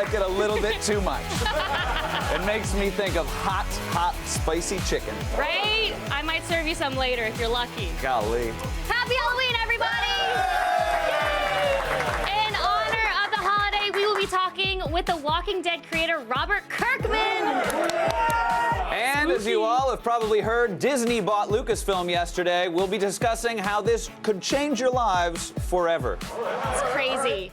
like it a little bit too much. It makes me think of hot, hot, spicy chicken. Right? I might serve you some later if you're lucky. Golly. Happy Halloween, everybody! In honor of the holiday, we will be talking with the Walking Dead creator, Robert Kirkman. And as you all have probably heard, Disney bought Lucasfilm yesterday. We'll be discussing how this could change your lives forever. It's crazy.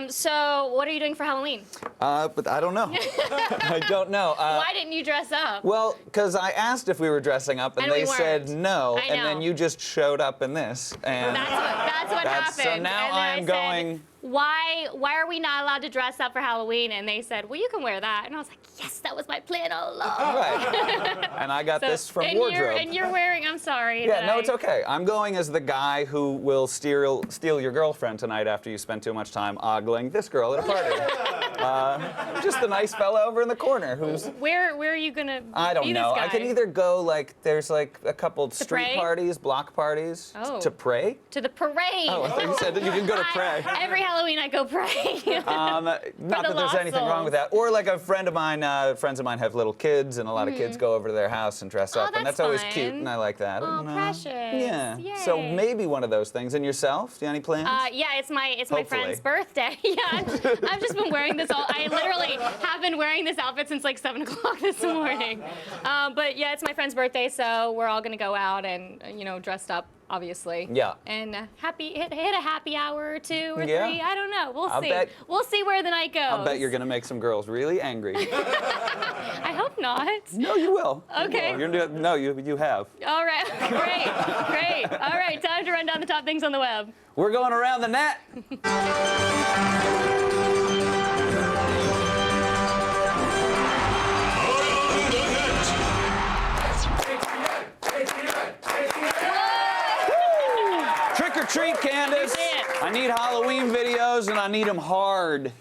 So what are you doing for Halloween? But I don't know. I don't know. Why didn't you dress up? Well, because I asked if we were dressing up, and And they we said weren't. no, I and then know. you just showed up in this. And That's what happened. So now And then I am said, going. Why are we not allowed to dress up for Halloween? And they said, well, you can wear that. And I was like, yes, that was my plan all along. Right. And I got this from wardrobe. And you're wearing, I'm sorry. Yeah, no, it's okay. I'm going as the guy who will steal your girlfriend tonight after you spend too much time ogling this girl at a party. Just the nice fella over in the corner who's... Where are you gonna I don't be know. This guy? I can either go, like, there's like a couple street pray? parties, block parties. Oh. To pray? To the parade. Oh, I thought you said that you can go to pray. Every Halloween I go pray. Not that there's lost anything wrong with souls. that. Or like a friend of mine, friends of mine have little kids, and a lot of kids go over to their house and dress Oh, up, and that's that's always fun. cute, and I like that. Oh, And, precious. Yeah. Yay. So maybe one of those things. And yourself? Do you have any plans? Yeah, it's my Hopefully. friend's birthday. Yeah, I've just been wearing this all. I literally have been wearing this outfit since like 7 o'clock this morning. But yeah, it's my friend's birthday, so we're all gonna go out and dressed up, obviously. Yeah. And hit a happy hour or 2 or Yeah. 3. I don't know. We'll I'll see. bet- We'll see where the night goes. I'll bet you're gonna make some girls really angry. I hope not. No, you will. Okay. You will. You're gonna do it. No, you have. All right. Great. All right. Time to run down the top things on the web. We're going around the net. Trick or treat, Candace. did. I need Halloween videos, and I need them hard.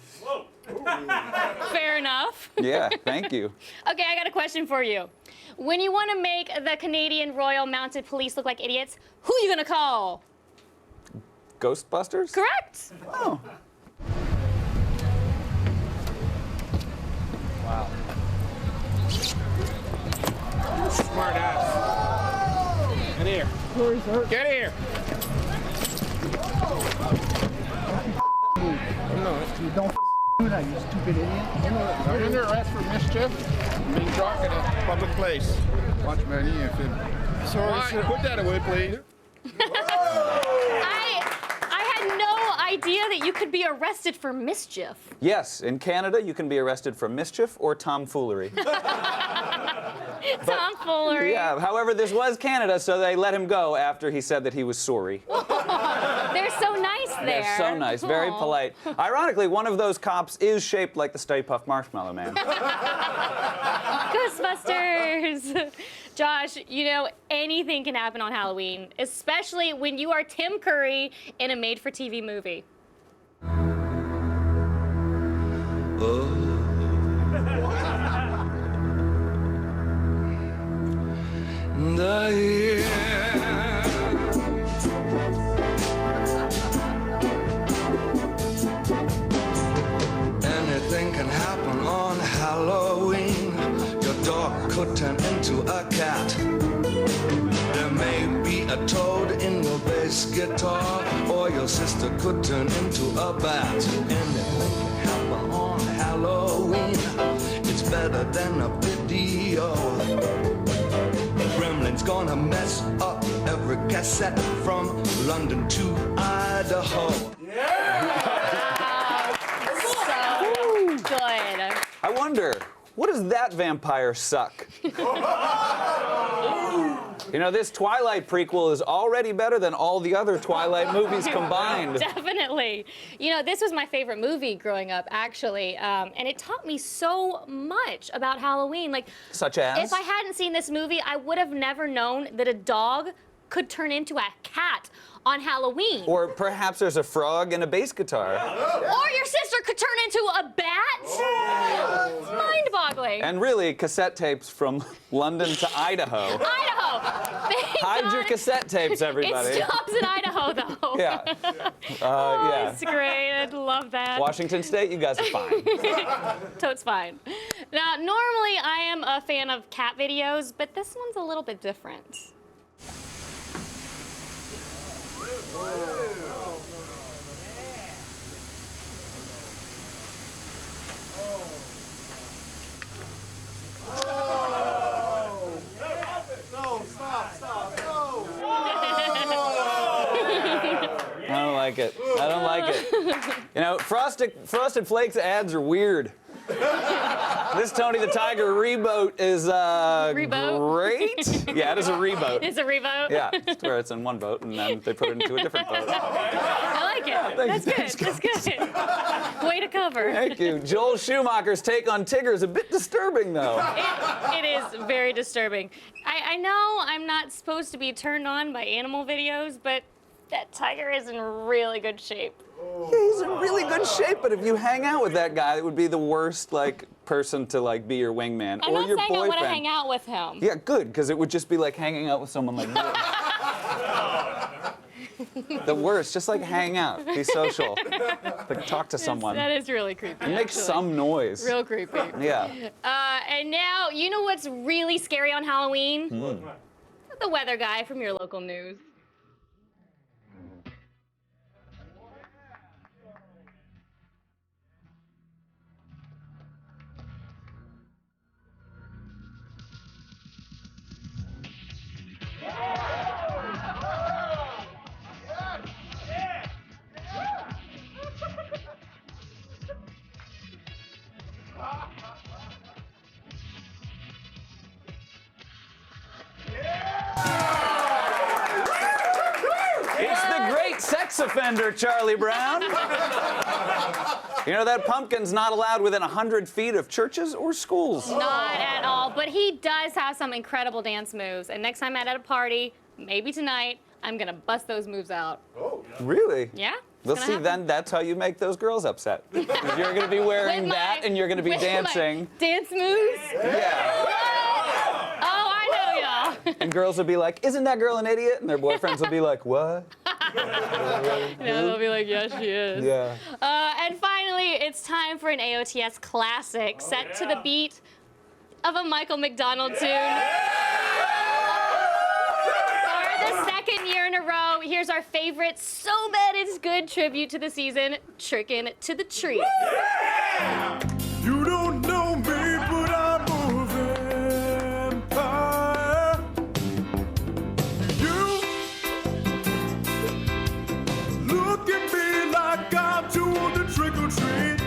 Fair enough. Yeah, thank you. Okay, I got a question for you. When you want to make the Canadian Royal Mounted Police look like idiots, who are you gonna call? Ghostbusters? Correct. Oh. Wow. Smart ass. Get here. Sorry, sir. Get here. You don't do that, you stupid idiot. You're under arrest for mischief, being drunk in a public place. Watch Manny if it... Sorry, sir. Put that away, please. I had no idea that you could be arrested for mischief. Yes, in Canada, you can be arrested for mischief or tomfoolery. Tomfoolery. Yeah, however, this was Canada, so they let him go after he said that he was sorry. They're so nice there. They're so nice, very Aw. polite. Ironically, one of those cops is shaped like the Stay Puft Marshmallow Man. Ghostbusters. Josh, anything can happen on Halloween, especially when you are Tim Curry in a made-for-TV movie. Anything can happen on Halloween. Your dog could turn into a cat. There may be a toad in your bass guitar, or your sister could turn into a bat. Anything can happen on Halloween. It's better than a video. Gremlin's gonna mess up every cassette from London to Idaho. So good. I wonder, what does that vampire suck? This Twilight prequel is already better than all the other Twilight movies combined. Definitely. This was my favorite movie growing up, actually, and it taught me so much about Halloween. Like, Such as? if I hadn't seen this movie, I would have never known that a dog could turn into a cat on Halloween. Or perhaps there's a frog and a bass guitar. Or your sister could turn into a bat. It's mind-boggling. And really, cassette tapes from London to Idaho. Idaho. Hide your cassette tapes, everybody. It stops in Idaho, though. Yeah. Oh, Yeah. it's great. I love that. Washington State, you guys are fine. Totes fine. Now, normally I am a fan of cat videos, but this one's a little bit different. I don't like it. I don't like it. You know, Frosted Flakes ads are weird. This Tony the Tiger reboot is Reboot? great. Yeah, it is a reboot. It's a revote. Yeah, it's where it's in one boat and then they put it into a different boat. I like it. thanks, That's good. That's good. Way to cover. Thank you. Joel Schumacher's take on Tigger is a bit disturbing, though. It is very disturbing. I know I'm not supposed to be turned on by animal videos, but that tiger is in really good shape. He's in really good shape, but if you hang out with that guy, it would be the worst person to be your wingman I'm or not your saying boyfriend. I want to hang out with him. Yeah, good, because it would just be like hanging out with someone like this. The worst, just hang out, be social, talk to someone, That is really creepy. make actually. some noise. Real creepy. Yeah. And now, you know what's really scary on Halloween? Hmm. The weather guy from your local news. It's the great sex offender, Charlie Brown. You know, that pumpkin's not allowed within 100 feet of churches or schools. Not at all, but he does have some incredible dance moves. And next time I'm at a party, maybe tonight, I'm gonna bust those moves out. Really? Yeah? Well, It's see, gonna then that's how you make those girls upset. 'Cause you're going to be wearing With my- that and you're going to be with my dancing. Dance moves? Yeah. Oh, I know y'all. And girls will be like, isn't that girl an idiot? And their boyfriends will be like, what? They'll be like, yes, she is. Yeah. And finally, it's time for an AOTS classic set to the beat of a Michael McDonald tune. For the second year in a row, here's our favorite So Bad It's Good tribute to the season, Trickin' to the Treat. You don't know me, but I'm a vampire. You look at me like I'm doing the trick or treat.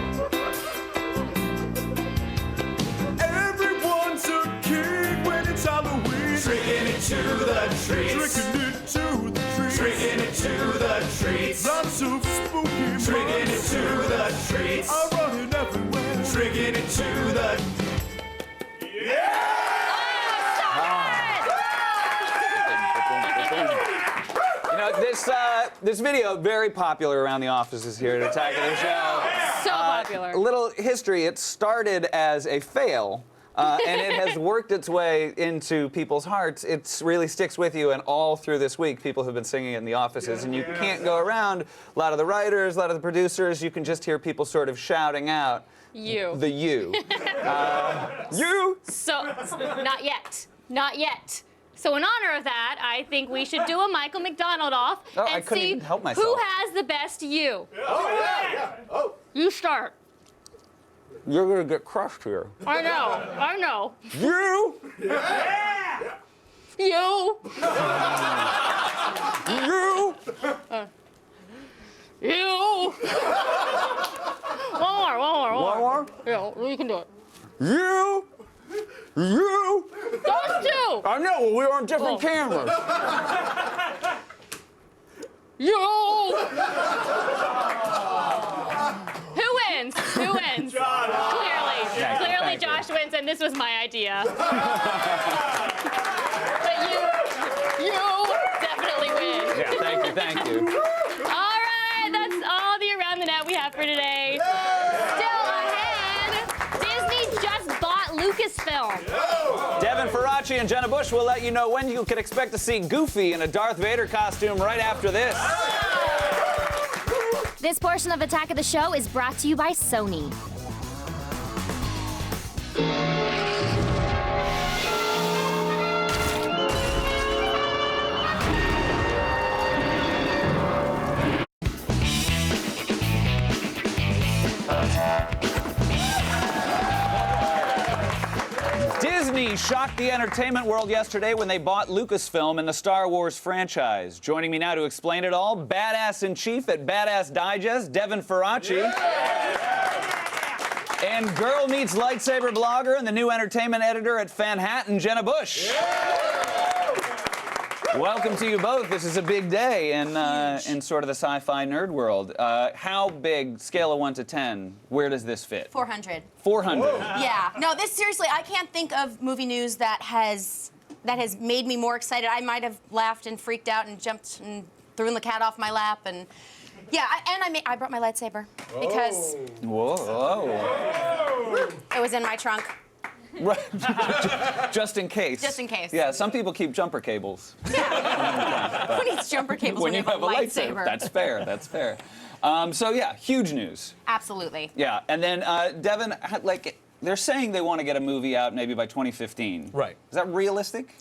Everyone's a king when it's Halloween. Tricking it to the treats. Tricking it to the treats. Tricking it to the treats. Lots of spooky Tricking it monsters to the treats. are running everywhere. Tricking it to the. You know, this video, very popular around the offices here at Attack of the Show. So popular. A little history, it started as a fail. And it has worked its way into people's hearts. It really sticks with you, and all through this week, people have been singing it in the offices, and you can't go around. A lot of the writers, a lot of the producers, you can just hear people sort of shouting out You. the you. You! So, not yet. Not yet. So in honor of that, I think we should do a Michael McDonald off Oh, I and couldn't see even help myself. who has the best you. You start. You're gonna get crushed here. I know. I know. You! You. You! You. One more. One more? Yeah, you can do it. You! You! Those two. I know, we're on different Oh. cameras. You. Who wins? Who wins? Clearly. Clearly thank you. Josh wins, and this was my idea. But you definitely win. Yeah, thank you. All right, that's all the Around the Net we have for today. Still ahead, Disney just bought Lucasfilm. Devin Faraci and Jennifer Jenna Bush will let you know when you can expect to see Goofy in a Darth Vader costume right after this. This portion of Attack of the Show is brought to you by Sony. Disney shocked the entertainment world yesterday when they bought Lucasfilm and the Star Wars franchise. Joining me now to explain it all, Badass-in-Chief at Badass Digest, Devin Faraci. And Girl Meets Lightsaber blogger and the new entertainment editor at Fanhattan, Jenna Bush. Welcome to you both. This is a big day in sort of the sci-fi nerd world. How big, scale of 1 to 10, where does this fit? 400. 400. Yeah. No, this seriously, I can't think of movie news that has made me more excited. I might have laughed and freaked out and jumped and threw the cat off my lap and yeah, I brought my lightsaber because Whoa. it was in my trunk. Right. Just in case. Just in case. Yeah, some people keep jumper cables. Who needs jumper cables When you have a lightsaber. That's fair, that's fair. So yeah, huge news. Absolutely. Yeah, and then Devin, like, they're saying they want to get a movie out maybe by 2015. Right. Is that realistic?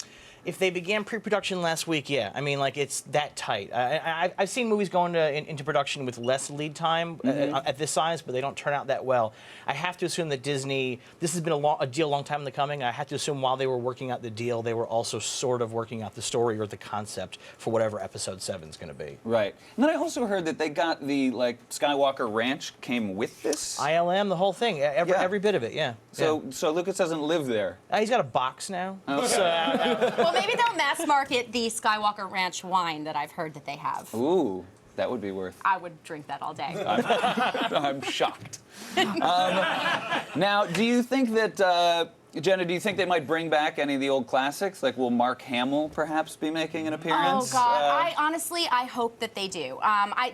If they began pre-production last week, yeah. I mean, like, it's that tight. I've seen movies go into production with less lead time at this size, but they don't turn out that well. I have to assume that Disney, this has been a deal a long time in the coming. I have to assume while they were working out the deal, they were also sort of working out the story or the concept for whatever Episode 7 is going to be. Right. And then I also heard that they got the, like, Skywalker Ranch came with this. ILM, the whole thing, every bit of it, yeah. So Lucas doesn't live there. He's got a box now. Oh. Well, maybe they'll mass market the Skywalker Ranch wine that I've heard that they have. Ooh, that would be worth. I would drink that all day. I'm shocked. Now, do you think that, Jenna, do you think they might bring back any of the old classics? Like, will Mark Hamill perhaps be making an appearance? Oh, God. I honestly hope that they do.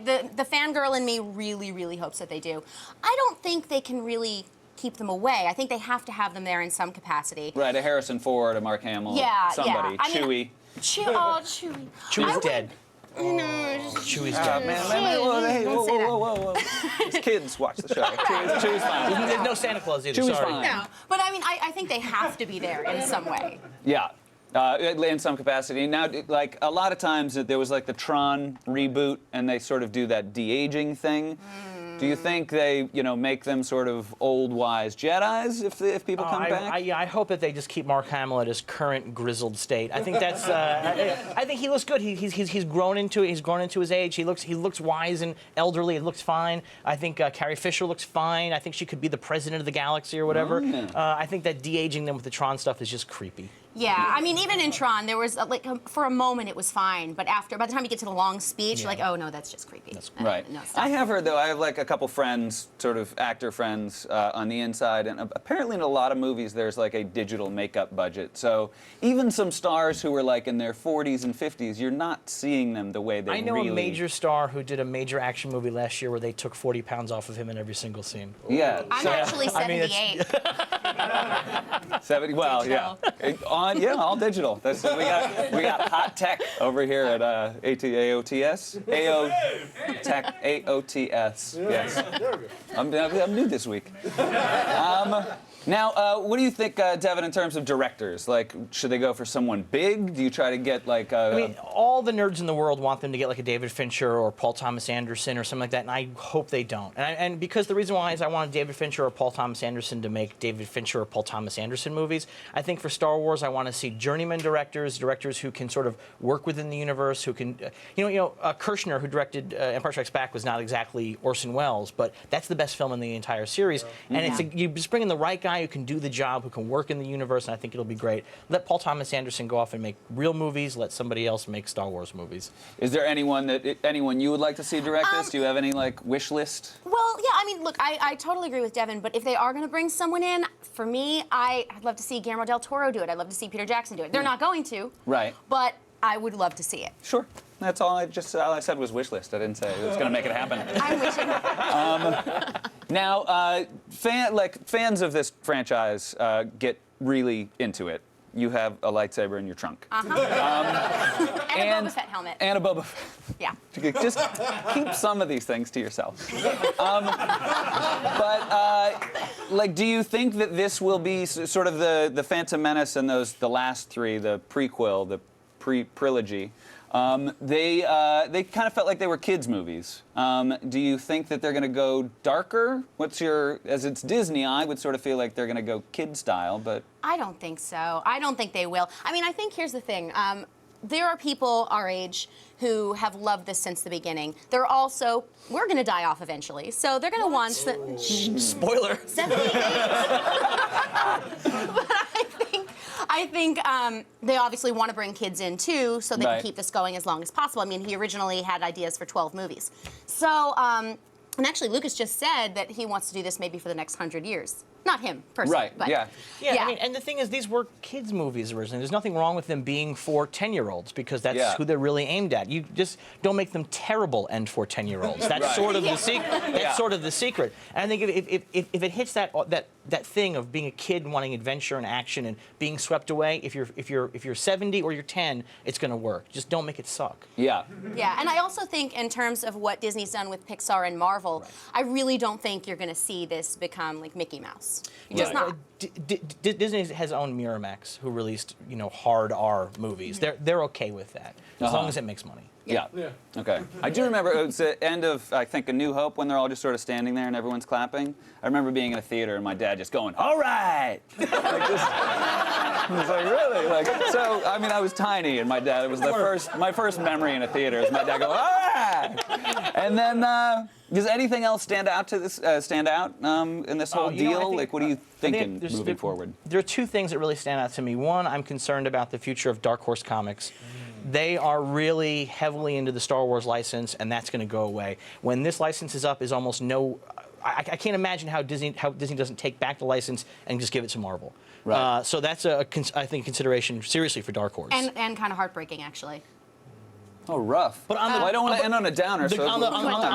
The fangirl in me really, really hopes that they do. I don't think they can really keep them away. I think they have to have them there in some capacity. Right, a Harrison Ford, a Mark Hamill, Yeah, somebody, yeah. I mean, Chewie. Oh, Chewie. Chewie's dead. No, Chewie's dead. Man, hey, Don't say that. whoa. These kids watch the show. Chewie's fine. There's no Santa Claus either, Chewie's sorry. fine. No, but I mean, I think they have to be there in some way. Yeah. In some capacity. Now, like, a lot of times there was like the Tron reboot, and they sort of do that de-aging thing. Do you think they, make them sort of old, wise Jedis if people come back? I hope that they just keep Mark Hamill at his current grizzled state. I think that's. I think he looks good. He's grown into it. He's grown into his age. He looks wise and elderly. It looks fine. I think Carrie Fisher looks fine. I think she could be the president of the galaxy or whatever. Oh, yeah. I think that de-aging them with the Tron stuff is just creepy. Yeah, I mean, even in Tron, there was, for a moment it was fine, but by the time you get to the long speech, you're like, oh, no, that's just creepy. Right. No, stop. I have heard, though, I have like a couple friends, sort of actor friends on the inside, and apparently in a lot of movies there's like a digital makeup budget. So even some stars who were like in their 40s and 50s, you're not seeing them the way they really... I know a major star who did a major action movie last year where they took 40 pounds off of him in every single scene. Yeah. I'm actually 78. 70, well, yeah. All digital. We got hot tech over here at AOTS. Tech, AOTS. Yes. I'm new this week. Now, what do you think, Devin, in terms of directors? Like, should they go for someone big? Do you try to get, like, I mean, all the nerds in the world want them to get, like, a David Fincher or Paul Thomas Anderson or something like that, and I hope they don't. And because the reason why is I wanted David Fincher or Paul Thomas Anderson to make David Fincher or Paul Thomas Anderson movies. I think for Star Wars, I want to see journeyman directors who can sort of work within the universe, who can, Kershner, who directed Empire Strikes Back, was not exactly Orson Welles, but that's the best film in the entire series. And you just bring in the right guy who can do the job, who can work in the universe, and I think it'll be great. Let Paul Thomas Anderson go off and make real movies. Let somebody else make Star Wars movies. Is there anyone you would like to see direct this? Do you have any, like, wish list? Well, yeah, I mean, look, I totally agree with Devin, but if they are going to bring someone in, for me, I'd love to see Guillermo del Toro do it. I'd love to see Peter Jackson do it. They're not going to. Right. But I would love to see it. Sure. That's all I said was wish list. I didn't say it was going to make it happen. I'm wishing. Now, fans of this franchise get really into it. you have a lightsaber in your trunk. And a Boba Fett helmet. And a Boba Fett. Yeah. Just keep some of these things to yourself. Like, do you think that this will be sort of the Phantom Menace and the last three, the prequel, the pre-trilogy? They kind of felt like they were kids' movies. Do you think that they're going to go darker? As it's Disney, I would sort of feel like they're going to go kid style, but. I don't think so. I don't think they will. I mean, I think here's the thing. There are people our age who have loved this since the beginning. There are also, we're going to die off eventually, so they're going to want the. Spoiler. 78. But I think they obviously want to bring kids in too, so they can keep this going as long as possible. I mean, he originally had ideas for 12 movies. So, and actually, Lucas just said that he wants to do this maybe for the next 100 years. Not him, personally. Right, but yeah. Yeah, I mean, and the thing is, these were kids' movies originally. There's nothing wrong with them being for 10-year-olds because that's who they're really aimed at. You just don't make them terrible and for 10-year-olds. That's sort of the secret. That's sort of the secret. And I think if it hits that thing of being a kid and wanting adventure and action and being swept away, if you're 70 or you're 10, it's going to work. Just don't make it suck. Yeah. Yeah, and I also think in terms of what Disney's done with Pixar and Marvel, I really don't think you're going to see this become like Mickey Mouse. Just not. Disney has owned Miramax, who released, hard R movies. They're okay with that as long as it makes money. Yeah. Okay. I do remember it was the end of, I think, A New Hope when they're all just sort of standing there and everyone's clapping. I remember being in a theater and my dad just going, "All right!" I was like, really? Like, so, I mean, I was tiny and my dad, it was my first memory in a theater is my dad going, "All right!" And then, does anything else stand out in this whole deal? Like, what are you thinking moving forward? There are two things that really stand out to me. One, I'm concerned about the future of Dark Horse Comics. They are really heavily into the Star Wars license, and that's going to go away. When this license is up, is almost no. I can't imagine how Disney doesn't take back the license and just give it to Marvel. Right. So that's I think consideration seriously for Dark Horse. And kind of heartbreaking, actually. Oh, rough. But I don't want to end on a downer. So on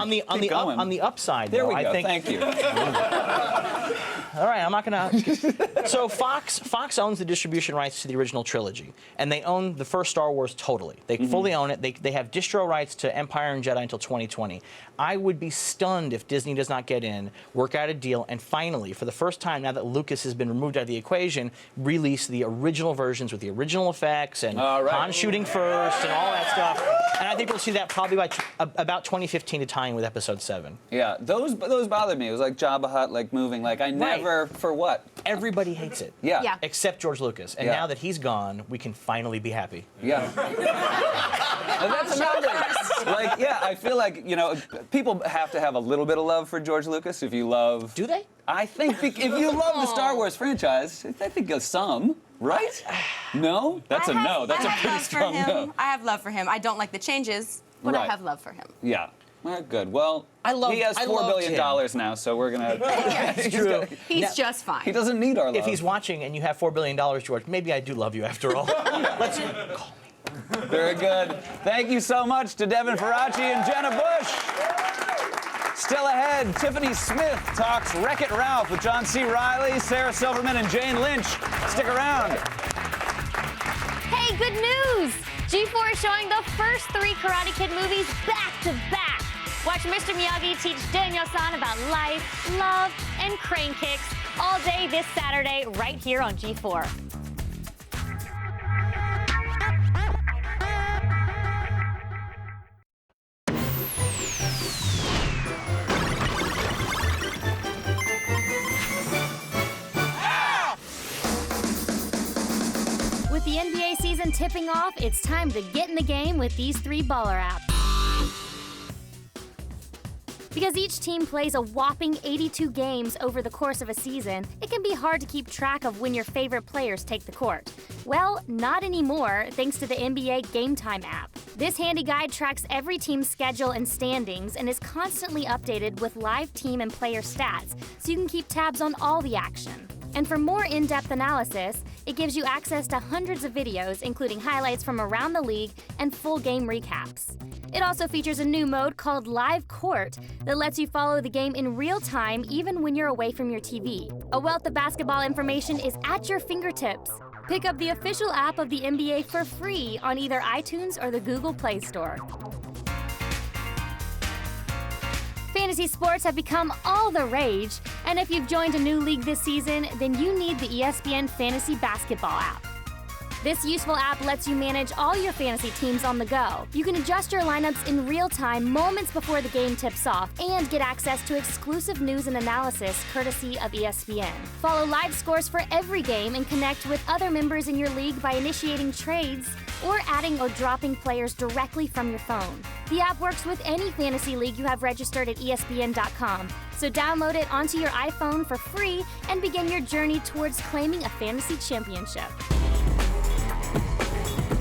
the upside, there though, we go. I think, Thank you. All right, I'm not going to. So Fox owns the distribution rights to the original trilogy, and they own the first Star Wars totally. They fully own it. They have distro rights to Empire and Jedi until 2020. I would be stunned if Disney does not get in, work out a deal, and finally, for the first time, now that Lucas has been removed out of the equation, release the original versions with the original effects and Han shooting first and all that stuff. And I think we'll see that probably by about 2015 to tie in with Episode 7. Yeah, those bothered me. It was like Jabba Hutt, like moving. Like I never, for what? Everybody hates it. Yeah. Except George Lucas. And now that he's gone, we can finally be happy. Yeah. And that's another. Like, yeah, I feel like, people have to have a little bit of love for George Lucas if you love. Do they? I think if you love the Star Wars franchise, I think some. Right? No? That's a no. That's a pretty strong no. I have love for him. I don't like the changes, but I have love for him. Yeah. Well, good. Well, he has $4 billion now, so we're going to... It's true. He's just fine. He doesn't need our love. If he's watching and you have $4 billion, George, maybe I do love you after all. Let's call me. Very good. Thank you so much to Devin Faraci and Jenna Bush. Still ahead, Tiffany Smith talks Wreck-It Ralph with John C. Reilly, Sarah Silverman, and Jane Lynch. Stick around. Hey, good news! G4 is showing the first 3 Karate Kid movies back to back. Watch Mr. Miyagi teach Daniel-san about life, love, and crane kicks all day this Saturday right here on G4. With the NBA season tipping off, it's time to get in the game with these 3 baller apps. Because each team plays a whopping 82 games over the course of a season, it can be hard to keep track of when your favorite players take the court. Well, not anymore, thanks to the NBA Game Time app. This handy guide tracks every team's schedule and standings and is constantly updated with live team and player stats, so you can keep tabs on all the action. And for more in-depth analysis, it gives you access to hundreds of videos, including highlights from around the league and full game recaps. It also features a new mode called Live Court that lets you follow the game in real time even when you're away from your TV. A wealth of basketball information is at your fingertips. Pick up the official app of the NBA for free on either iTunes or the Google Play Store. Fantasy sports have become all the rage, and if you've joined a new league this season, then you need the ESPN Fantasy Basketball app. This useful app lets you manage all your fantasy teams on the go. You can adjust your lineups in real time moments before the game tips off and get access to exclusive news and analysis courtesy of ESPN. Follow live scores for every game and connect with other members in your league by initiating trades or adding or dropping players directly from your phone. The app works with any fantasy league you have registered at ESPN.com, so download it onto your iPhone for free and begin your journey towards claiming a fantasy championship.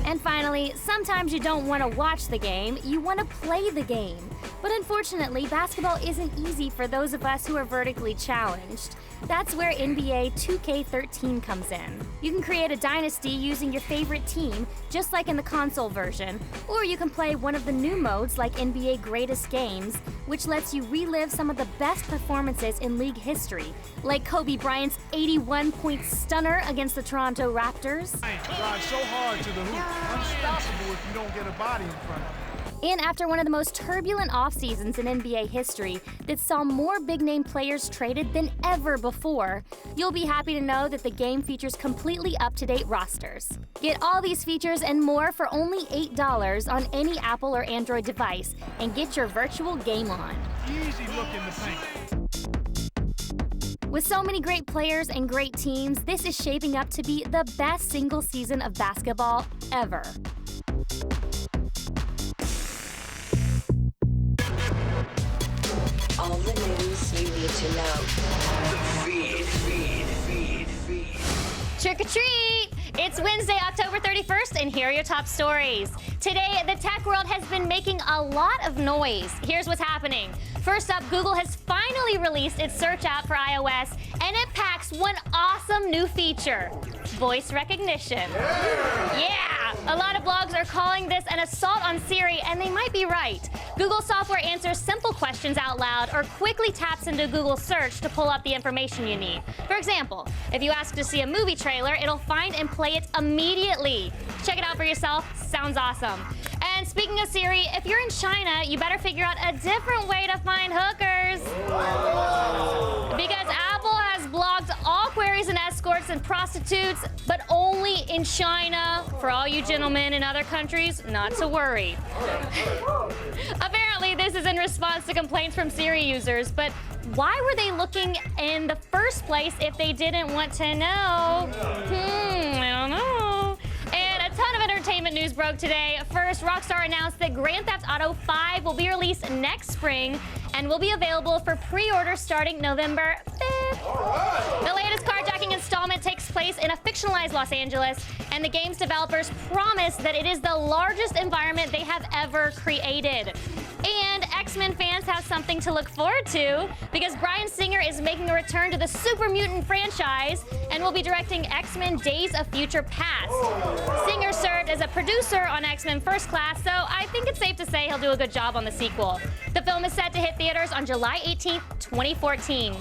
And finally, sometimes you don't want to watch the game, you want to play the game. But unfortunately, basketball isn't easy for those of us who are vertically challenged. That's where NBA 2K13 comes in. You can create a dynasty using your favorite team, just like in the console version, or you can play one of the new modes like NBA Greatest Games, which lets you relive some of the best performances in league history, like Kobe Bryant's 81-point stunner against the Toronto Raptors. Drive so hard to the hoop, unstoppable if you don't get a body in front of it. And after one of the most turbulent off seasons in NBA history that saw more big-name players traded than ever before, you'll be happy to know that the game features completely up-to-date rosters. Get all these features and more for only $8 on any Apple or Android device, and get your virtual game on. Easy look in the paint. With so many great players and great teams, this is shaping up to be the best single season of basketball ever. All the news you need to know. Feed. Trick or treat! It's Wednesday, October 31st, and here are your top stories. Today, the tech world has been making a lot of noise. Here's what's happening. First up, Google has finally released its search app for iOS, and it packs one awesome new feature: voice recognition. Yeah! A lot of blogs are calling this an assault on Siri, and they might be right. Google software answers simple questions out loud or quickly taps into Google search to pull up the information you need. For example, if you ask to see a movie trailer, it'll find and play it immediately. Check it out for yourself. Sounds awesome. And speaking of Siri, if you're in China, you better figure out a different way to find hookers. Because Apple has blocked all queries and escorts and prostitutes, but only in China. For all you gentlemen in other countries, not to worry. Apparently, this is in response to complaints from Siri users, but why were they looking in the first place if they didn't want to know? I don't know. And a ton of entertainment news broke today. First, Rockstar announced that Grand Theft Auto 5 will be released next spring and will be available for pre-order starting November 5th. The latest carjacking installment takes place in a fictionalized Los Angeles, and the game's developers promise that it is the largest environment they have ever created. And X-Men fans have something to look forward to, because Bryan Singer is making a return to the Super Mutant franchise and will be directing X-Men Days of Future Past. Singer served as a producer on X-Men First Class, so I think it's safe to say he'll do a good job on the sequel. The film is set to hit theaters on July 18th, 2014.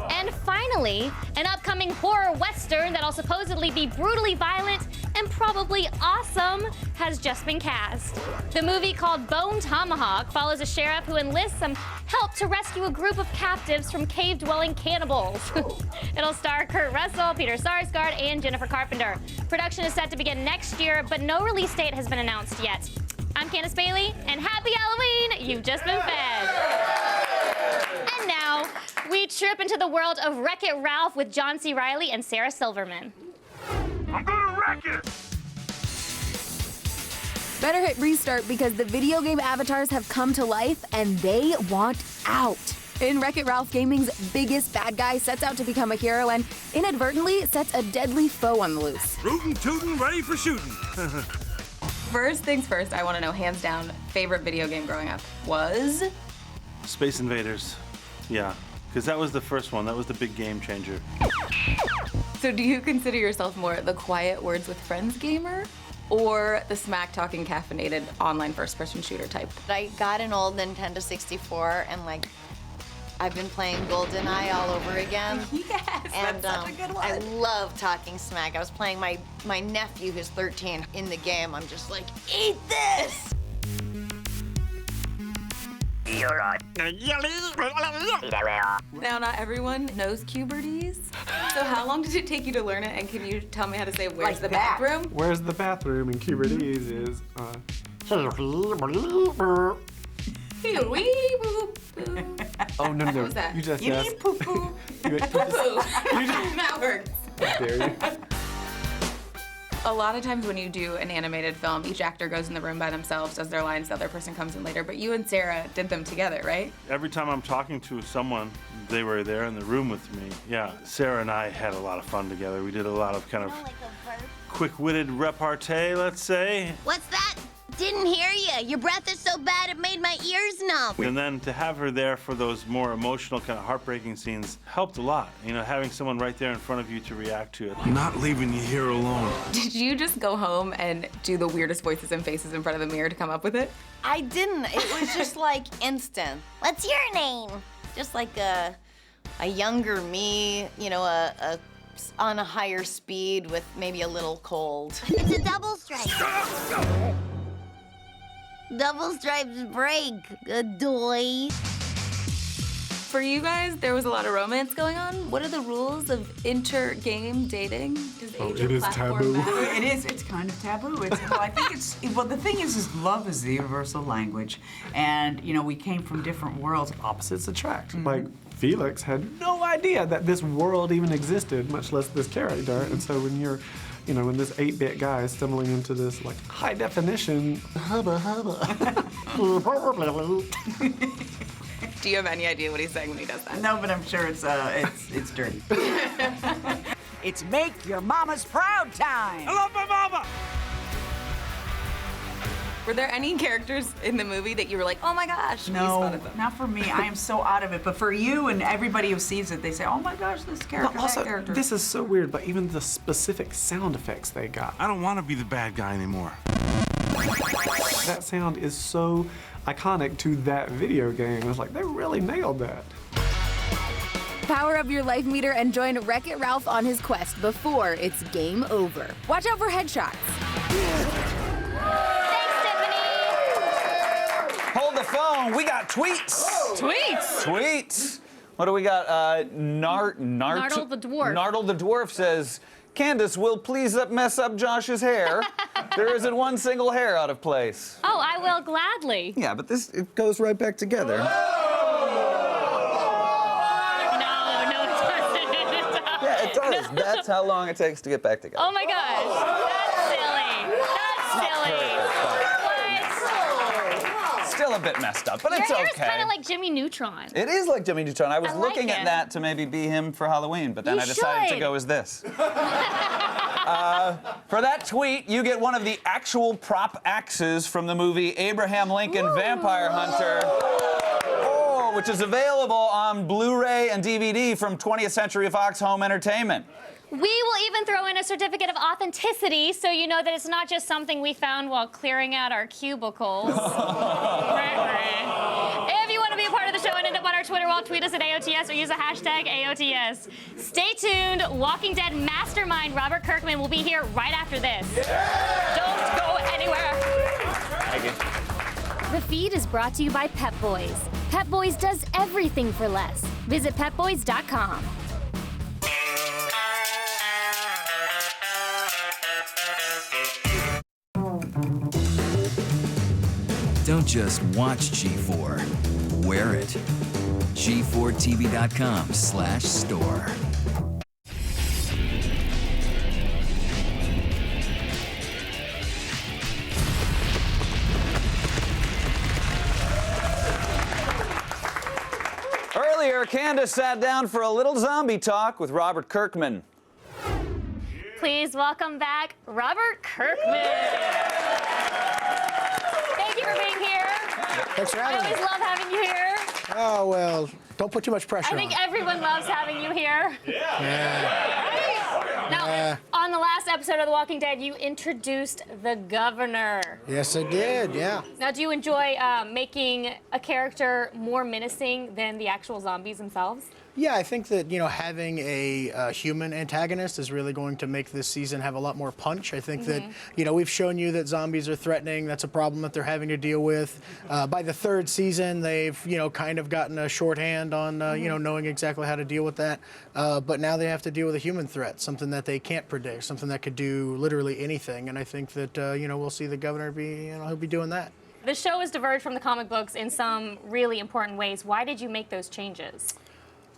And finally, an upcoming horror western that'll supposedly be brutally violent and probably awesome has just been cast. The movie, called Bone Tomahawk, follows a sheriff who enlists some help to rescue a group of captives from cave-dwelling cannibals. It'll star Kurt Russell, Peter Sarsgaard, and Jennifer Carpenter. Production is set to begin next year, but no release date has been announced yet. I'm Candace Bailey, and happy Halloween! You've just been fed. And now, we trip into the world of Wreck-It Ralph with John C. Reilly and Sarah Silverman. I'm gonna wreck it! Better hit restart because the video game avatars have come to life and they want out. In Wreck-It Ralph Gaming's biggest bad guy sets out to become a hero and inadvertently sets a deadly foe on the loose. Rootin' tootin', ready for shooting. First things first, I want to know, hands down, favorite video game growing up was? Space Invaders. Yeah, because that was the first one. That was the big game changer. So do you consider yourself more the quiet Words with Friends gamer or the smack-talking, caffeinated, online first-person shooter type? I got an old Nintendo 64 and I've been playing GoldenEye all over again. Yes, And that's such a good one. I love talking smack. I was playing my nephew, who's 13, in the game. I'm just like, eat this! Now, not everyone knows Cubertese. So how long did it take you to learn it? And can you tell me how to say where's the bathroom? Where's the bathroom in Cubertese is, Oh, no. What was that? You just You guessed. need poo-poo. You Poo-poo. That works. How dare you. A lot of times when you do an animated film, each actor goes in the room by themselves, does their lines, the other person comes in later. But you and Sarah did them together, right? Every time I'm talking to someone, they were there in the room with me. Yeah, Sarah and I had a lot of fun together. We did a lot of kind of quick-witted repartee, let's say. What's that? Didn't hear you. Your breath is so bad it made my ears numb. And then to have her there for those more emotional, kind of heartbreaking scenes helped a lot. You know, having someone right there in front of you to react to it. Not leaving you here alone. Did you just go home and do the weirdest voices and faces in front of the mirror to come up with it? I didn't. It was just like instant. What's your name? Just like a younger me, you know, on a higher speed with maybe a little cold. It's a double stripe. Double stripes break, good doy. For you guys, there was a lot of romance going on. What are the rules of inter-game dating? Does age or platform matter? It is. It's kind of taboo. I think it's. Well, the thing is love is the universal language, and you know we came from different worlds. Opposites attract. Like Felix had no idea that this world even existed, much less this character. And so when you're, you know, when this 8-bit guy is stumbling into this like high definition hubba hubba. Do you have any idea what he's saying when he does that? No, but I'm sure it's dirty. It's make your mama's proud time. I love my mama! Were there any characters in the movie that you were like, oh my gosh, we No, spotted them? not for me. I am so out of it. But for you and everybody who sees it, they say, oh my gosh, this character, But also, that character. this is so weird, but even the specific sound effects they got. I don't want to be the bad guy anymore. That sound is so iconic to that video game. It's like, they really nailed that. Power up your life meter and join Wreck-It Ralph on his quest before it's game over. Watch out for headshots. Hold the phone. We got tweets. Tweets? Tweets. What do we got? Nardle the Dwarf. Nardle the Dwarf says, Candace will please mess up Josh's hair. There isn't one single hair out of place. Oh, I will gladly. Yeah, but it goes right back together. No, it doesn't. Yeah, it does. That's how long it takes to get back together. Oh my gosh. That's silly. Still a bit messed up, but Your it's hair's okay. kind of like Jimmy Neutron. It is like Jimmy Neutron. I was I like looking at it. that to maybe be him for Halloween, but then You I decided to should. go as this. For that tweet, you get one of the actual prop axes from the movie Abraham Lincoln Vampire Hunter. Oh, which is available on Blu-ray and DVD from 20th Century Fox Home Entertainment. We will even throw in a certificate of authenticity so you know that it's not just something we found while clearing out our cubicles. If you want to be a part of the show and end up on our Twitter wall, tweet us at AOTS or use a hashtag AOTS. Stay tuned. Walking Dead mastermind Robert Kirkman will be here right after this. Don't go anywhere. Thank you. The feed is brought to you by Pep Boys. Pep Boys does everything for less. Visit PepBoys.com. Don't just watch G4, wear it. G4TV.com/store. Earlier, Candace sat down for a little zombie talk with Robert Kirkman. Please welcome back Robert Kirkman. Thank you for being here. Thanks for having I always me. love having you here. Oh, well, don't put too much pressure I think on. everyone loves having you here. Yeah. Now, on the last episode of The Walking Dead, you introduced the governor. Yes, I did. Yeah. Now, do you enjoy making a character more menacing than the actual zombies themselves? Yeah, I think that, having a human antagonist is really going to make this season have a lot more punch. I think that, we've shown you that zombies are threatening. That's a problem that they're having to deal with. By the third season, they've, kind of gotten a shorthand on, knowing exactly how to deal with that. But now they have to deal with a human threat, something that they can't predict, something that could do literally anything. And I think that, we'll see the governor be, he'll be doing that. The show has diverged from the comic books in some really important ways. Why did you make those changes?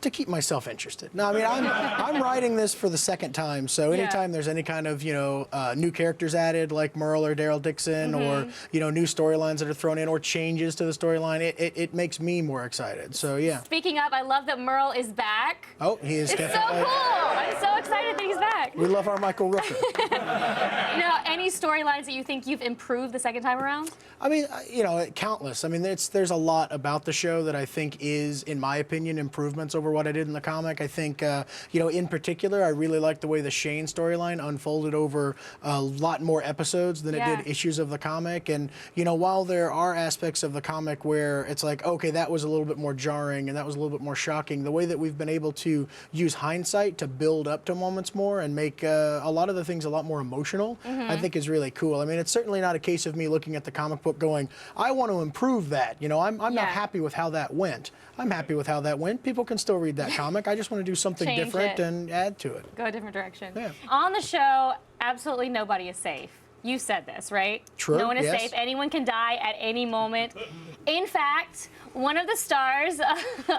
To keep myself interested. No, I mean, I'm writing this for the second time, so anytime there's any kind of, new characters added, like Merle or Daryl Dixon, or, new storylines that are thrown in, or changes to the storyline, it makes me more excited, so yeah. Speaking of, I love that Merle is back. Oh, he is definitely. It's so cool! I'm so excited that he's back. We love our Michael Rooker. Now, any storylines that you think you've improved the second time around? I mean, countless. I mean, there's a lot about the show that I think is, in my opinion, improvements over what I did in the comic. I think, in particular, I really like the way the Shane storyline unfolded over a lot more episodes than it did issues of the comic. And, while there are aspects of the comic where it's like, okay, that was a little bit more jarring and that was a little bit more shocking, the way that we've been able to use hindsight to build up to moments more and make a lot of the things a lot more emotional, I think is really cool. I mean, it's certainly not a case of me looking at the comic book going, I want to improve that. I'm not happy with how that went. I'm happy with how that went. People can still read that comic. I just want to do something Change different it. And add to it. Go a different direction. Yeah. On the show, absolutely nobody is safe. You said this, right? True, No one is yes. safe. Anyone can die at any moment. In fact, one of the stars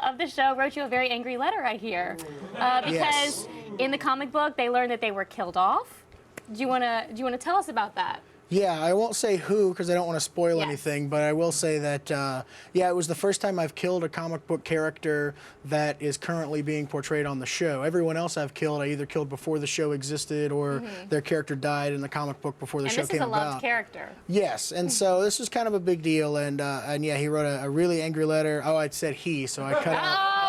of the show wrote you a very angry letter, I hear. Because in the comic book, they learned that they were killed off. Do you want to tell us about that? Yeah, I won't say who because I don't want to spoil anything, but I will say that, it was the first time I've killed a comic book character that is currently being portrayed on the show. Everyone else I've killed, I either killed before the show existed or their character died in the comic book before the show came about. And this is a loved character. Yes, and so this was kind of a big deal, and yeah, he wrote a really angry letter. Oh, I said he, so I cut out.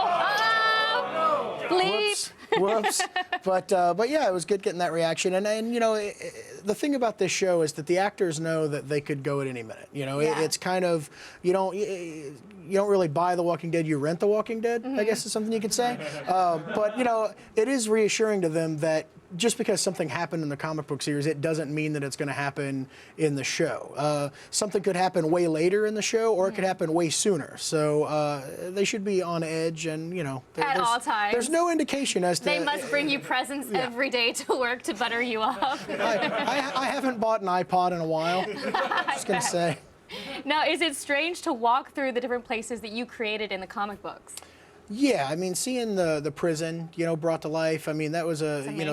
Bleep. Whoops. But yeah, it was good getting that reaction. And the thing about this show is that the actors know that they could go at any minute. It's kind of, you don't really buy The Walking Dead, you rent The Walking Dead, I guess is something you could say. But, it is reassuring to them that just because something happened in the comic book series, it doesn't mean that it's going to happen in the show. Something could happen way later in the show, or it could happen way sooner. So they should be on edge, and at all times. There's no indication as to. They must bring you presents every day to work to butter you up. I haven't bought an iPod in a while. Just gonna say. Now, is it strange to walk through the different places that you created in the comic books? Yeah, I mean, seeing the prison, brought to life. I mean, that was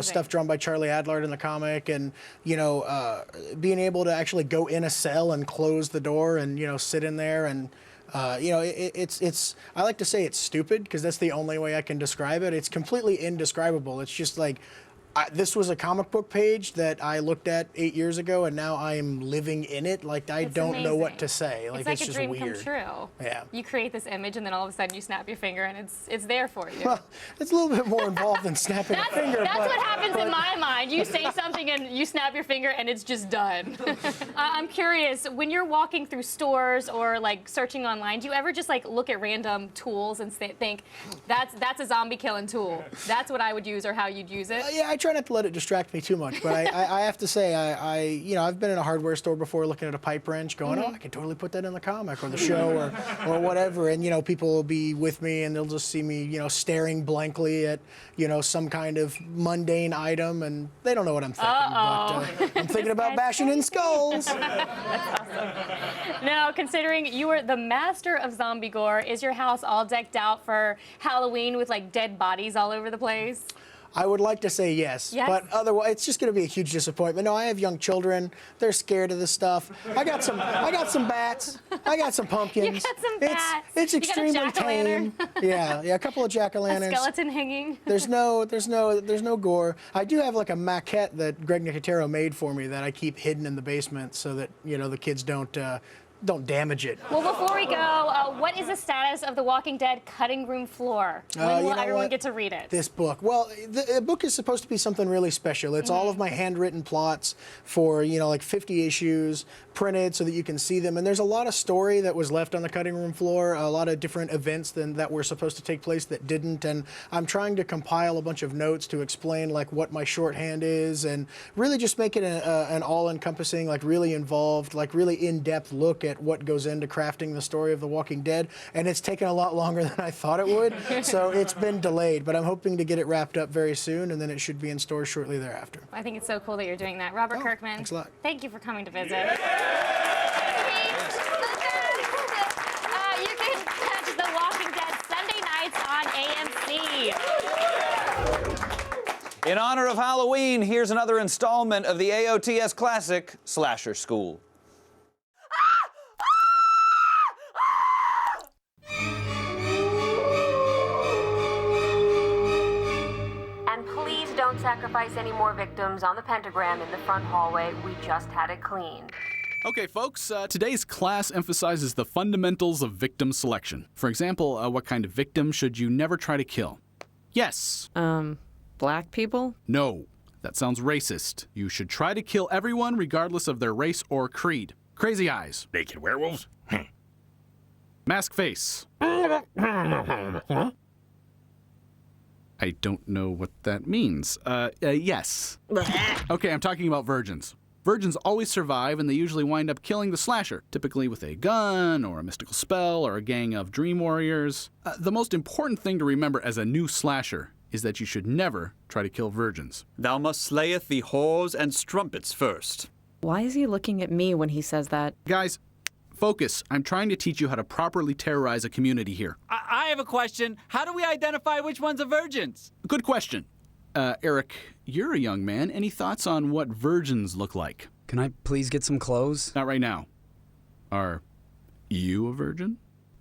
stuff drawn by Charlie Adlard in the comic, and being able to actually go in a cell and close the door and sit in there and. It's. I like to say it's stupid because that's the only way I can describe it. It's completely indescribable. It's just like. This was a comic book page that I looked at 8 years ago, and now I am living in it. Like, I don't know what to say. Like, it's just a dream weird. come true. Yeah. You create this image, and then all of a sudden you snap your finger, and it's there for you. Well, it's a little bit more involved than snapping a finger. That's what happens in my mind. You say something, and you snap your finger, and it's just done. I'm curious, when you're walking through stores or like searching online, do you ever just like look at random tools and think, that's a zombie killing tool? That's what I would use, or how you'd use it? Yeah, I try not to let it distract me too much, but I have to say, I've been in a hardware store before looking at a pipe wrench going, I can totally put that in the comic or the show or whatever, and people will be with me and they'll just see me, staring blankly at, some kind of mundane item, and they don't know what I'm thinking, but I'm thinking about bashing in skulls. That's awesome. Now, considering you are the master of zombie gore, is your house all decked out for Halloween with like dead bodies all over the place? I would like to say yes, but otherwise it's just going to be a huge disappointment. No, I have young children; they're scared of this stuff. I got some bats. I got some pumpkins. You got some bats. It's extremely tame. Yeah, a couple of jack-o'-lanterns. A skeleton hanging. There's no gore. I do have like a maquette that Greg Nicotero made for me that I keep hidden in the basement so that the kids don't don't damage it. Well, before we go, what is the status of the Walking Dead cutting room floor? When will you know everyone what? get to read it? This book. Well, the book is supposed to be something really special. It's all of my handwritten plots for, like 50 issues printed so that you can see them. And there's a lot of story that was left on the cutting room floor, a lot of different events that were supposed to take place that didn't. And I'm trying to compile a bunch of notes to explain like what my shorthand is and really just make it an all-encompassing, like really involved, like really in-depth look at what goes into crafting the story of The Walking Dead. And it's taken a lot longer than I thought it would. So it's been delayed, but I'm hoping to get it wrapped up very soon, and then it should be in stores shortly thereafter. I think it's so cool that you're doing that. Robert Kirkman, thanks a lot. Thank you for coming to visit. You can catch The Walking Dead Sunday nights on AMC. In honor of Halloween, here's another installment of the AOTS classic, Slasher School. And please don't sacrifice any more victims on the pentagram in the front hallway. We just had it cleaned. Okay, folks, today's class emphasizes the fundamentals of victim selection. For example, what kind of victim should you never try to kill? Yes. Black people? No. That sounds racist. You should try to kill everyone regardless of their race or creed. Crazy eyes. Naked werewolves? Mask face. I don't know what that means. Yes. Okay, I'm talking about virgins. Virgins always survive, and they usually wind up killing the slasher, typically with a gun, or a mystical spell, or a gang of dream warriors. The most important thing to remember as a new slasher is that you should never try to kill virgins. Thou must slayeth the whores and strumpets first. Why is he looking at me when he says that? Guys, focus. I'm trying to teach you how to properly terrorize a community here. I have a question. How do we identify which ones are virgins? Good question. Eric, you're a young man. Any thoughts on what virgins look like? Can I please get some clothes? Not right now. Are you a virgin?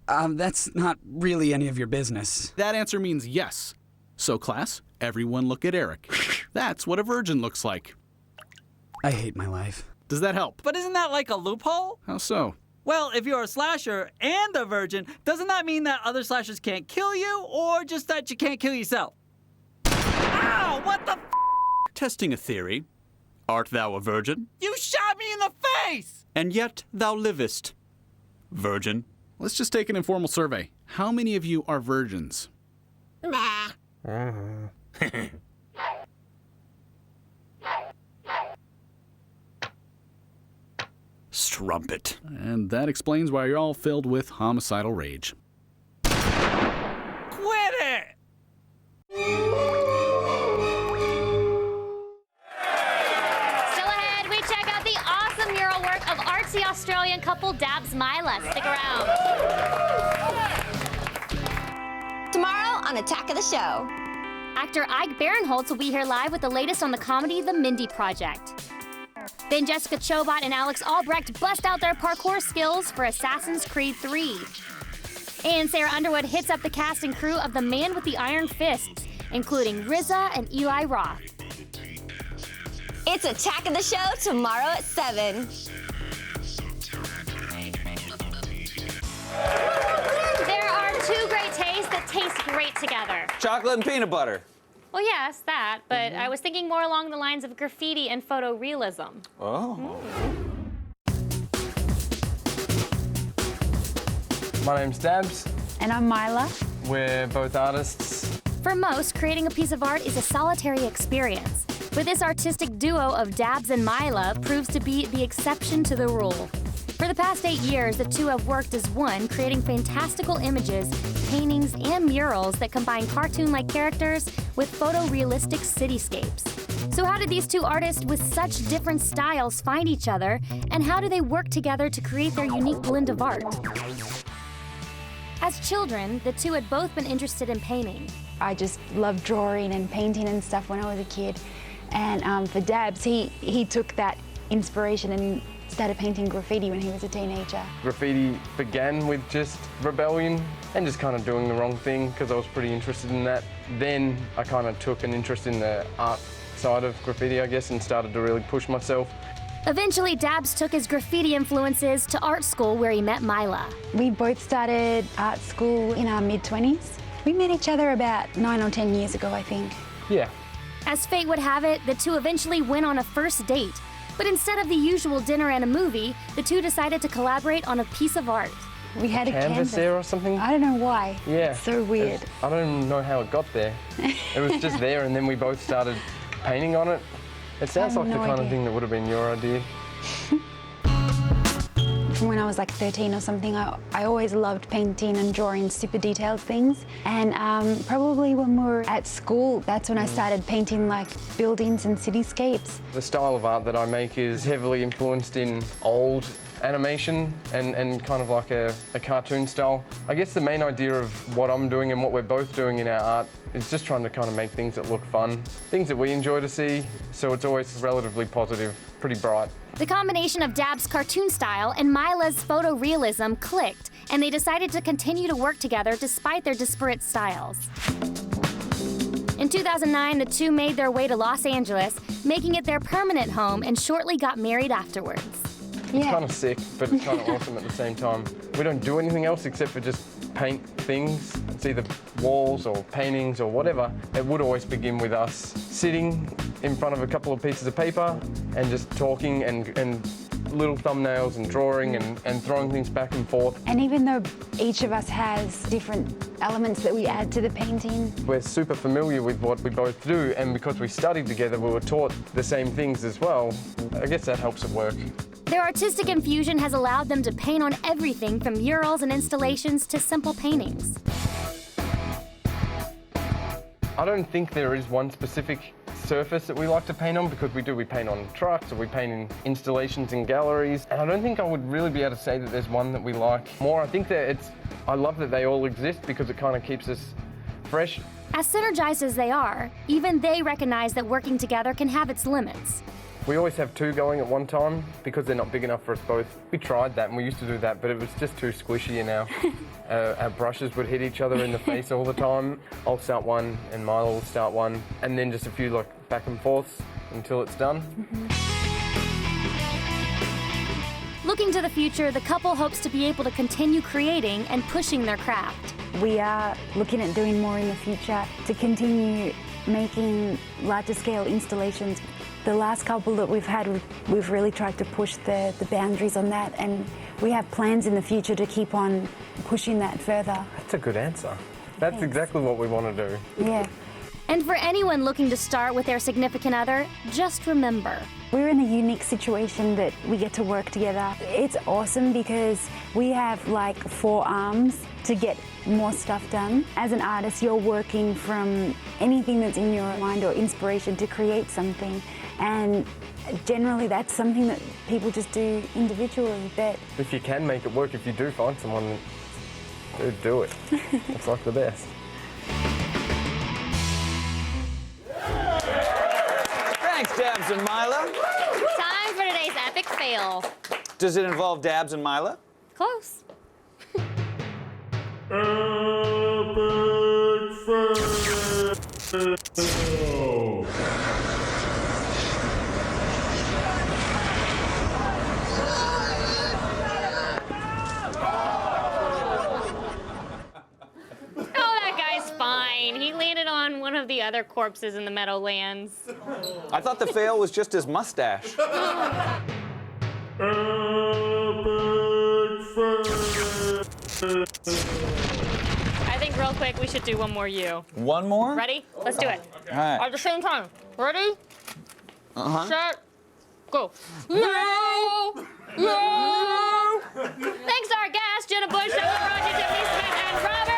That's not really any of your business. That answer means yes. So, class, everyone look at Eric. That's what a virgin looks like. I hate my life. Does that help? But isn't that like a loophole? How so? Well, if you're a slasher and a virgin, doesn't that mean that other slashers can't kill you, or just that you can't kill yourself? Ow! What the f***? Testing a theory. Art thou a virgin? You shot me in the face! And yet thou livest. Virgin. Let's just take an informal survey. How many of you are virgins? Nah. Strumpet. And that explains why you're all filled with homicidal rage. Quit it! Still ahead, we check out the awesome mural work of artsy Australian couple Dabs Mila. Stick around. Tomorrow on Attack of the Show. Actor Ike Barinholtz will be here live with the latest on the comedy The Mindy Project. Then Jessica Chobot and Alex Albrecht bust out their parkour skills for Assassin's Creed 3. And Sarah Underwood hits up the cast and crew of The Man with the Iron Fists, including RZA and Eli Roth. It's Attack of the Show tomorrow at 7. There are two great tastes that taste great together. Chocolate and peanut butter. Well, yes, that, but I was thinking more along the lines of graffiti and photorealism. Oh. My name's Dabs. And I'm Mila. We're both artists. For most, creating a piece of art is a solitary experience. But this artistic duo of Dabs and Mila proves to be the exception to the rule. For the past 8 years, the two have worked as one, creating fantastical images, paintings, and murals that combine cartoon-like characters with photorealistic cityscapes. So how did these two artists with such different styles find each other, and how do they work together to create their unique blend of art? As children, the two had both been interested in painting. I just loved drawing and painting and stuff when I was a kid. And for Dabs, he took that inspiration and started painting graffiti when he was a teenager. Graffiti began with just rebellion and just kind of doing the wrong thing because I was pretty interested in that. Then I kind of took an interest in the art side of graffiti, I guess, and started to really push myself. Eventually, Dabs took his graffiti influences to art school where he met Mila. We both started art school in our mid-20s. We met each other about 9 or 10 years ago, I think. Yeah. As fate would have it, the two eventually went on a first date. But instead of the usual dinner and a movie, the two decided to collaborate on a piece of art. We had a Canvas there or something? I don't know why. Yeah. It's so weird. I don't know how it got there. It was just there, and then we both started painting on it. It sounds like the kind of thing that would have been your idea. From when I was like 13 or something, I always loved painting and drawing super detailed things. And probably when we were at school, that's when I started painting like buildings and cityscapes. The style of art that I make is heavily influenced in old animation and kind of like a cartoon style. I guess the main idea of what I'm doing and what we're both doing in our art is just trying to kind of make things that look fun, things that we enjoy to see, so it's always relatively positive, pretty bright. The combination of Dab's cartoon style and Mila's photorealism clicked, and they decided to continue to work together despite their disparate styles. In 2009, the two made their way to Los Angeles, making it their permanent home, and shortly got married afterwards. It's kind of sick, but it's kind of awesome at the same time. We don't do anything else except for just paint things. It's either walls or paintings or whatever. It would always begin with us sitting in front of a couple of pieces of paper and just talking and little thumbnails and drawing and throwing things back and forth. And even though each of us has different elements that we add to the painting, we're super familiar with what we both do, and because we studied together, we were taught the same things as well. I guess that helps it work. Their artistic infusion has allowed them to paint on everything from murals and installations to simple paintings. I don't think there is one specific surface that we like to paint on, because we paint on trucks or we paint in installations in galleries, and I don't think I would really be able to say that there's one that we like more. I think that I love that they all exist because it kind of keeps us fresh. As synergized as they are, even they recognize that working together can have its limits. We always have two going at one time because they're not big enough for us both. We tried that and we used to do that, but it was just too squishy, and our brushes would hit each other in the face all the time. I'll start one and Mila will start one, and then just a few like back and forths until it's done. Looking to the future, the couple hopes to be able to continue creating and pushing their craft. we are looking at doing more in the future to continue making larger scale installations. The last couple that we've had, we've really tried to push the boundaries on that, and we have plans in the future to keep on pushing that further. That's a good answer. That's exactly what we want to do. Yeah. And for anyone looking to start with their significant other, just remember, we're in a unique situation that we get to work together. It's awesome because we have like 4 arms to get more stuff done. As an artist, you're working from anything that's in your mind or inspiration to create something. And generally that's something that people just do individually. But if you can make it work, if you do find someone, do it. It's like the best. Thanks, Dabs and Mila. Time for today's epic fail. Does it involve Dabs and Mila? Close. He landed on one of the other corpses in the Meadowlands. I thought the fail was just his mustache. I think real quick we should do one more you. One more? Ready? Let's do it. All right. At the same time. Ready? Uh-huh. Set. Go. No! No! Thanks to our guests, Jenna Bush, Roger, Tiffany Smith, and Robert.